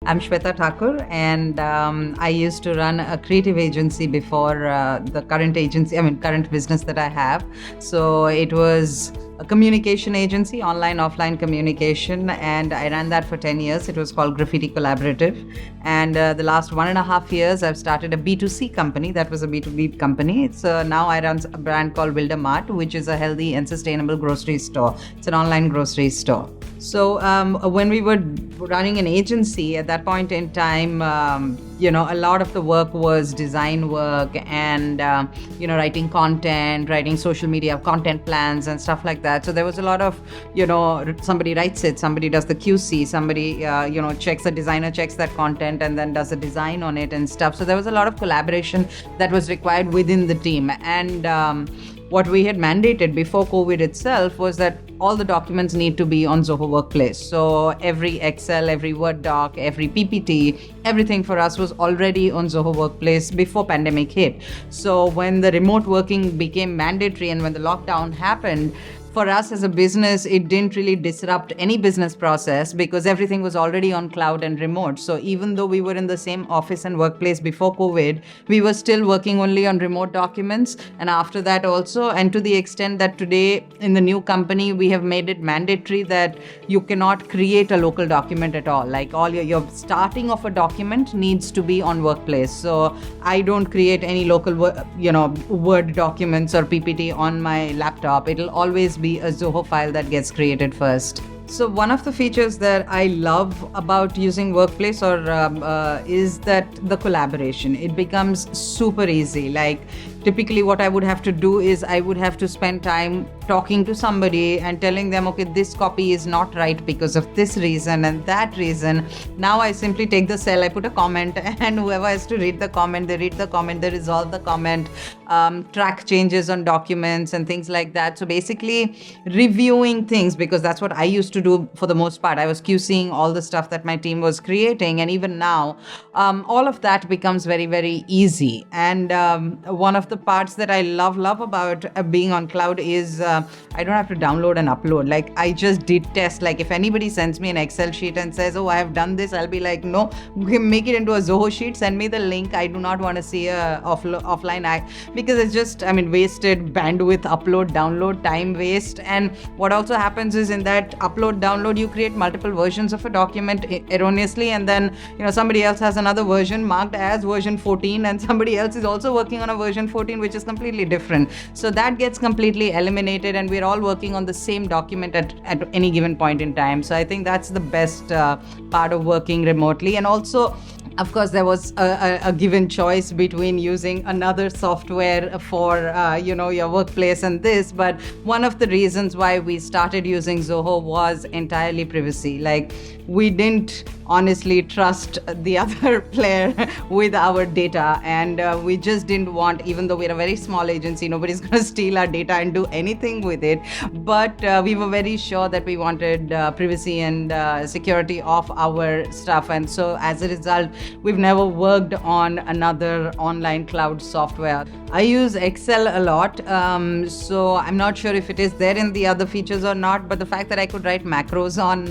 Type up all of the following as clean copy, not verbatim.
I'm Shweta Thakur, and I used to run a creative agency before the current business that I have. So it was a communication agency, online, offline communication, and I ran that for 10 years. It was called Graffiti Collaborative. And the last 1.5 years, I've started a B2C company. That was a B2B company. Now I run a brand called Wildermart, which is a healthy and sustainable grocery store. It's an online grocery store. So when we were running an agency at that point in time, a lot of the work was design work and, writing content, writing social media content plans and stuff like that. So there was a lot of, somebody writes it, somebody does the QC, somebody, the designer checks that content and then does a design on it and stuff. So there was a lot of collaboration that was required within the team. And what we had mandated before COVID itself was that all the documents need to be on Zoho Workplace. So every Excel, every Word doc, every PPT, everything for us was already on Zoho Workplace before pandemic hit. So when the remote working became mandatory and when the lockdown happened, for us as a business, it didn't really disrupt any business process because everything was already on cloud and remote. So even though we were in the same office and workplace before COVID, we were still working only on remote documents. And after that also, and to the extent that today in the new company, we have made it mandatory that you cannot create a local document at all. Like all your starting of a document needs to be on Workplace. So I don't create any local, Word documents or PPT on my laptop. It'll always be a Zoho file that gets created first. So one of the features that I love about using Workplace is that the collaboration. It becomes super easy. Like typically what I would have to do is I would have to spend time talking to somebody and telling them, okay, this copy is not right because of this reason and that reason. Now I simply take the cell, I put a comment, and whoever has to read the comment, they read the comment, they resolve the comment, track changes on documents and things like that. So basically reviewing things, because that's what I used to do for the most part. I was QCing all the stuff that my team was creating, and even now, all of that becomes very, very easy. And one of the parts that I love about being on cloud is I don't have to download and upload. Like I just did test. Like if anybody sends me an Excel sheet and says, oh, I have done this, I'll be like, no, make it into a Zoho sheet, send me the link. I do not want to see a offline act because it's just, wasted bandwidth, upload, download, time waste. And what also happens is in that upload, download, you create multiple versions of a document erroneously. And then, somebody else has another version marked as version 14 and somebody else is also working on a version 14, which is completely different. So that gets completely eliminated and we're all working on the same document at any given point in time. So I think that's the best part of working remotely. And also, of course, there was a given choice between using another software for, your workplace and this. But one of the reasons why we started using Zoho was entirely privacy. Like we didn't honestly trust the other player with our data. And we just didn't want, even though we're a very small agency, nobody's going to steal our data and do anything with it. But we were very sure that we wanted privacy and security of our stuff. And so as a result, we've never worked on another online cloud software. I use Excel a lot, so I'm not sure if it is there in the other features or not, but the fact that I could write macros on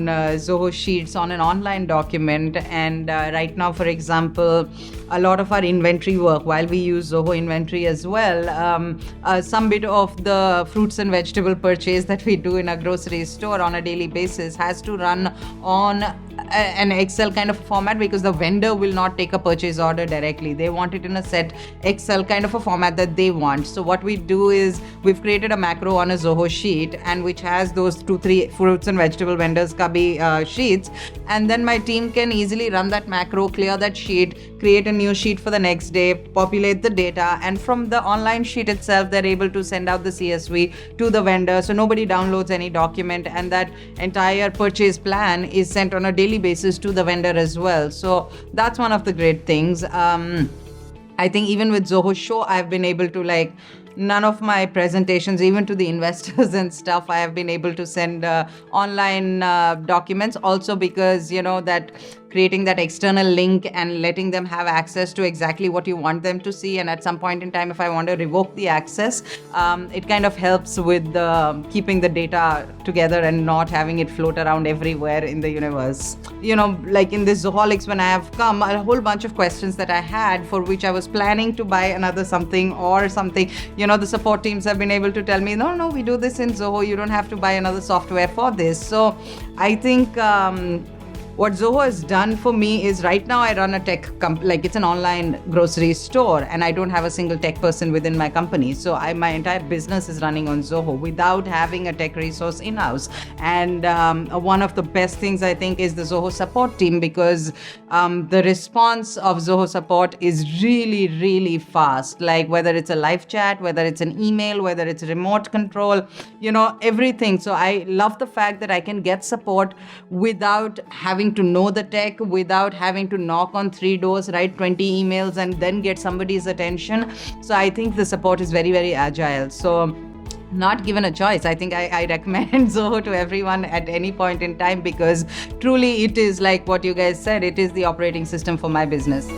Zoho Sheets on an online document. And right now, for example, a lot of our inventory work, while we use Zoho Inventory as well, some bit of the fruits and vegetable purchase that we do in a grocery store on a daily basis has to run on an Excel kind of format because the vendor will not take a purchase order directly. They want it in a set Excel kind of a format that they want. So what we do is we've created a macro on a Zoho sheet and which has those 2-3 fruits and vegetable vendors sheets, and then my team can easily run that macro, clear that sheet, create a new sheet for the next day, populate the data, and from the online sheet itself they're able to send out the CSV to the vendor, so nobody downloads any document, and that entire purchase plan is sent on a daily basis to the vendor as well. So that's one of the great things. I think even with Zoho Show, I've been able to none of my presentations, even to the investors and stuff, I have been able to send online documents also because, that creating that external link and letting them have access to exactly what you want them to see. And at some point in time, if I want to revoke the access, it kind of helps with keeping the data together and not having it float around everywhere in the universe. Like in this Zoholics, when I have come, a whole bunch of questions that I had for which I was planning to buy another something or something, the support teams have been able to tell me, no, we do this in Zoho. You don't have to buy another software for this. So I think what Zoho has done for me is, right now I run a tech like it's an online grocery store, and I don't have a single tech person within my company. So my entire business is running on Zoho without having a tech resource in-house. And one of the best things I think is the Zoho support team, because the response of Zoho support is really, really fast. Like whether it's a live chat, whether it's an email, whether it's remote control, everything. So I love the fact that I can get support without having to know the tech, without having to knock on 3 doors, write 20 emails, and then get somebody's attention. So I think the support is very, very agile. So not given a choice, I think I recommend Zoho to everyone at any point in time, because truly it is like what you guys said, it is the operating system for my business.